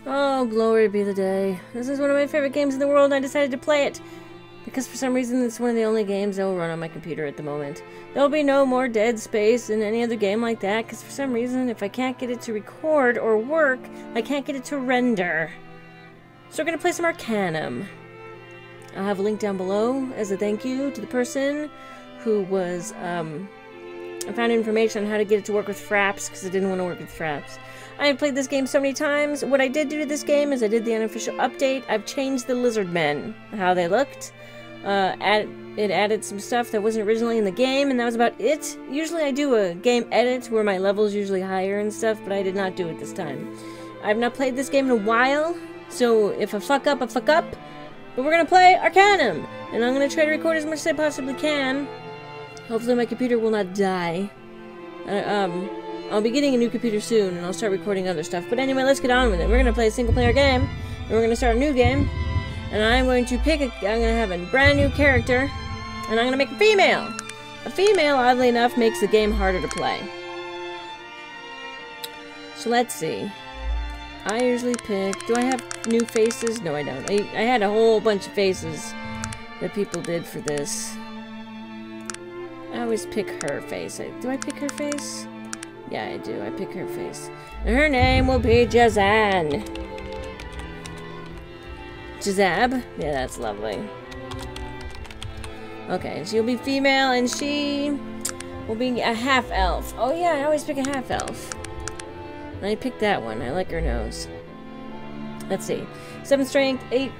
Oh, glory be the day. This is one of my favorite games in the world and I decided to play it. Because for some reason it's one of the only games that will run on my computer at the moment. There'll be no more dead space in any other game like that, because for some reason if I can't get it to record or work, I can't get it to render. So we're going to play some Arcanum. I'll have a link down below as a thank you to the person who was, I found information on how to get it to work with fraps, because I didn't want to work with fraps. I have played this game so many times. What I did do to this game is I did the unofficial update. I've changed the lizard men, how they looked. It added some stuff that wasn't originally in the game, and that was about it. Usually I do a game edit where my level's usually higher and stuff, but I did not do it this time. I've not played this game in a while, so if I fuck up, I fuck up. But we're gonna play Arcanum, and I'm gonna try to record as much as I possibly can. Hopefully my computer will not die. I'll be getting a new computer soon, and I'll start recording other stuff. But anyway, let's get on with it. We're gonna play a single-player game, and we're gonna start a new game. And I'm going to pick I'm gonna have a brand new character, and I'm gonna make a female. A female, oddly enough, makes the game harder to play. So let's see. I usually pick. Do I have new faces? No, I don't. I had a whole bunch of faces that people did for this. I always pick her face. Do I pick her face? Yeah, I do. I pick her face. And her name will be Jezan. Jezab? Yeah, that's lovely. Okay, she'll be female, and she will be a half-elf. Oh yeah, I always pick a half-elf. And I picked that one. I like her nose. Let's see. 7 strength, 8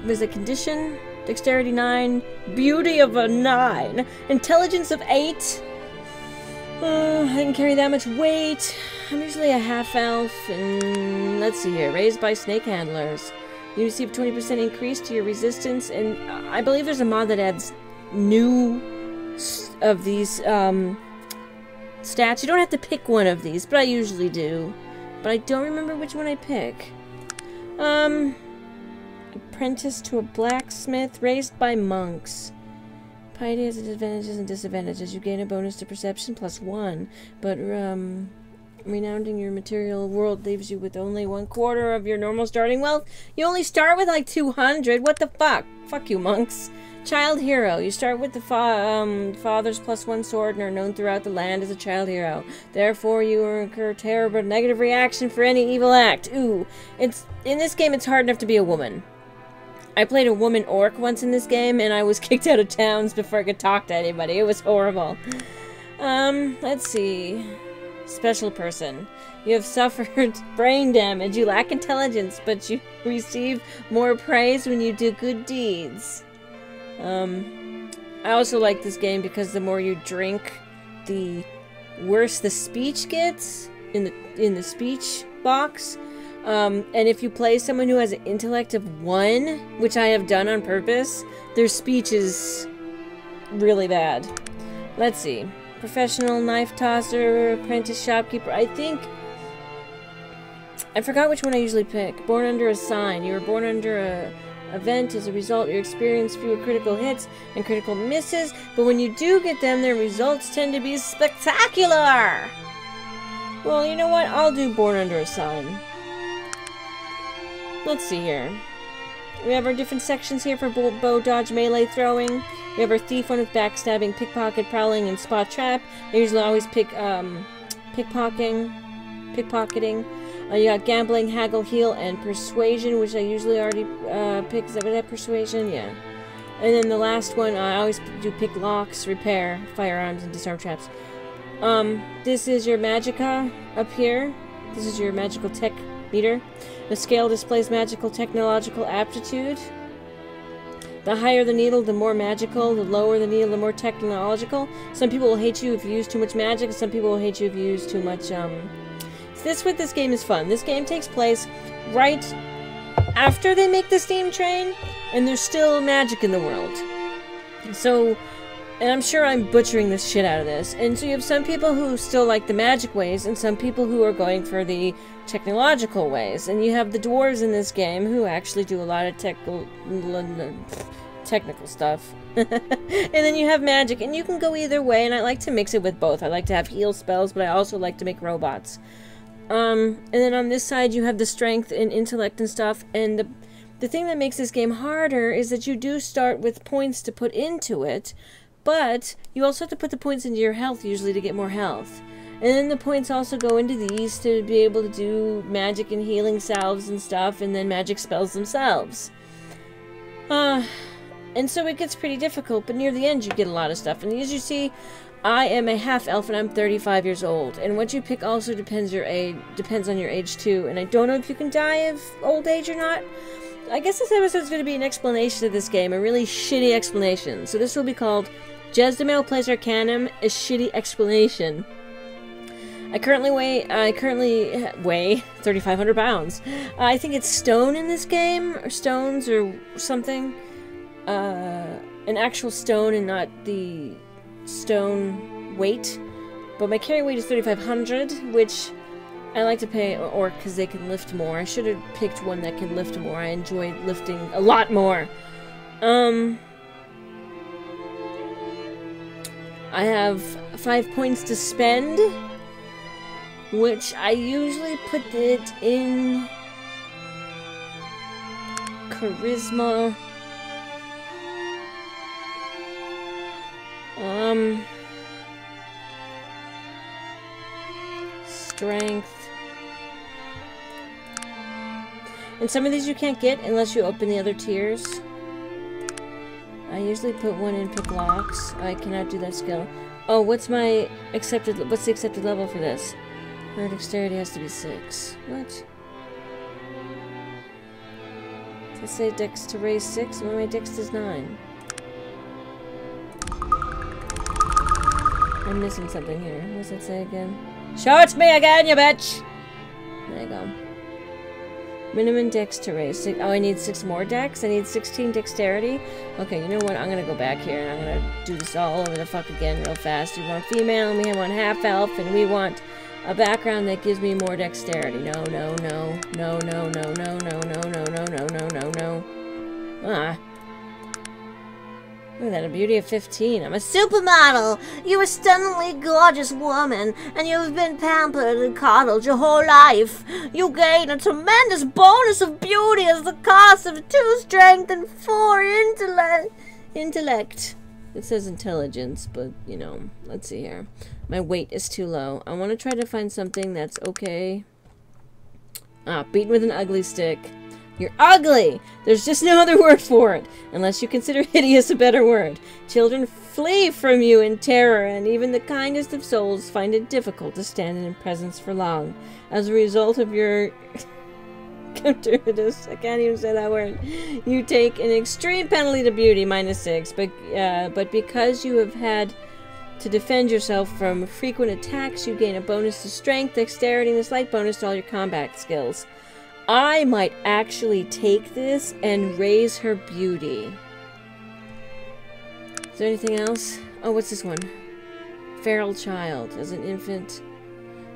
was a condition, dexterity 9, beauty of a 9, intelligence of 8. I didn't carry that much weight. I'm usually a half-elf, and let's see here. Raised by snake handlers. You receive 20% increase to your resistance, and I believe there's a mod that adds new of these stats. You don't have to pick one of these, but I usually do. But I don't remember which one I pick. Apprentice to a blacksmith, raised by monks. Piety has advantages and disadvantages. You gain a bonus to perception +1, but renounding your material world leaves you with only 1/4 of your normal starting wealth. You only start with like 200. What the fuck? Fuck you, monks. Child hero. You start with the father's +1 sword and are known throughout the land as a child hero. Therefore, you incur terrible negative reaction for any evil act. Ooh, in this game, it's hard enough to be a woman. I played a woman orc once in this game, and I was kicked out of towns before I could talk to anybody. It was horrible. Let's see. Special person. You have suffered brain damage. You lack intelligence, but you receive more praise when you do good deeds. I also like this game because the more you drink, the worse the speech gets in the speech box. And if you play someone who has an intellect of 1, which I have done on purpose, their speech is really bad. Let's see. Professional knife tosser, apprentice shopkeeper. I forgot which one I usually pick. Born under a sign. You were born under a event. As a result, you experience fewer critical hits and critical misses, but when you do get them, their results tend to be spectacular. Well, you know what? I'll do born under a sign. Let's see here. We have our different sections here for bow, dodge, melee, throwing. We have our thief one with backstabbing, pickpocket, prowling, and spot trap. I usually always pick pickpocketing. You got gambling, haggle, heal, and persuasion, which I usually already pick. Is that persuasion? Yeah. And then the last one, I always do pick locks, repair, firearms, and disarm traps. This is your magicka up here. This is your magical tech meter. The scale displays magical technological aptitude. The higher the needle, the more magical. The lower the needle, the more technological. Some people will hate you if you use too much magic. Some people will hate you if you use too much, This game is fun. This game takes place right after they make the steam train, and there's still magic in the world. So, and I'm sure I'm butchering the shit out of this. And so you have some people who still like the magic ways, and some people who are going for the technological ways. And you have the dwarves in this game who actually do a lot of technical stuff. And then you have magic, and you can go either way, and I like to mix it with both. I like to have heal spells, but I also like to make robots. And then on this side you have the strength and intellect and stuff, and the thing that makes this game harder is that you do start with points to put into it, but you also have to put the points into your health usually to get more health. And then the points also go into these to be able to do magic and healing salves and stuff, and then magic spells themselves. And so it gets pretty difficult, but near the end you get a lot of stuff. And as you see, I am a half-elf and I'm 35 years old. And what you pick also depends on your age too. And I don't know if you can die of old age or not. I guess this episode is going to be an explanation of this game, a really shitty explanation. So this will be called Jezdamayel Plays Arcanum, a shitty explanation. I currently weigh 3,500 pounds. I think it's stone in this game, or stones, or something. An actual stone and not the stone weight. But my carry weight is 3,500, which I like to pay orc because they can lift more. I should have picked one that can lift more. I enjoy lifting a lot more. I have 5 points to spend, which I usually put it in charisma. Strength. And some of these you can't get unless you open the other tiers. I usually put one in pick locks. I cannot do that skill. Oh, what's the accepted level for this? My dexterity has to be 6. What? Did I say dex to raise 6? Well, my dex is 9. I'm missing something here. What does it say again? Show it to me again, you bitch! There you go. Minimum dex to raise 6. Oh, I need 6 more dex? I need 16 dexterity? Okay, you know what? I'm gonna go back here and I'm gonna do this all over the fuck again real fast. We want female and we want half elf and we want a background that gives me more dexterity. No, no, no. No, no, no, no, no, no, no, no, no, no, no, no. Ah. Look at that, a beauty of 15. I'm a supermodel! You're a stunningly gorgeous woman, and you've been pampered and coddled your whole life. You gain a tremendous bonus of beauty as the cost of 2 strength and 4 intellect. It says intelligence, but, you know, let's see here. My weight is too low. I want to try to find something that's okay. Ah, beaten with an ugly stick. You're ugly! There's just no other word for it, unless you consider hideous a better word. Children flee from you in terror, and even the kindest of souls find it difficult to stand in your presence for long. As a result of your... gratuitous, I can't even say that word. You take an extreme penalty to beauty, -6, but because you have had to defend yourself from frequent attacks, you gain a bonus to strength, dexterity, and a slight bonus to all your combat skills. I might actually take this and raise her beauty. Is there anything else? Oh, what's this one? Feral child. As an infant.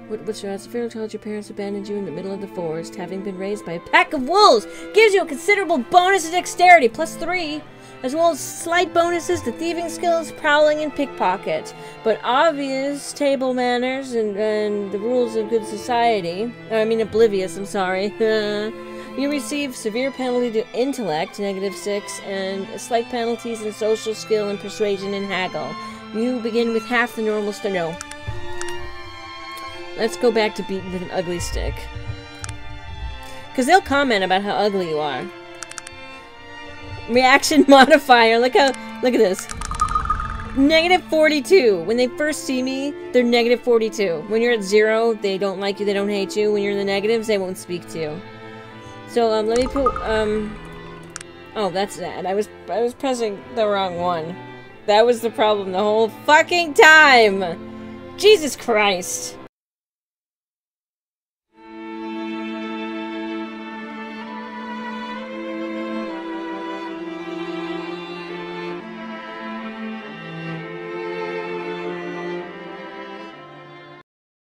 What's your odds? Feral child, your parents abandoned you in the middle of the forest, having been raised by a pack of wolves. Gives you a considerable bonus to dexterity, +3. As well as slight bonuses to thieving skills, prowling, and pickpocket. But obvious table manners and the rules of good society. Oblivious, I'm sorry. You receive severe penalty to intellect, -6, and slight penalties in social skill and persuasion and haggle. You begin with half the normal no. Let's go back to beaten with an ugly stick. Because they'll comment about how ugly you are. Reaction modifier. Look at this. -42. When they first see me, they're -42. When you're at 0, they don't like you, they don't hate you. When you're in the negatives, they won't speak to you. So, let me put, oh, that's that. I was pressing the wrong one. That was the problem the whole fucking time! Jesus Christ!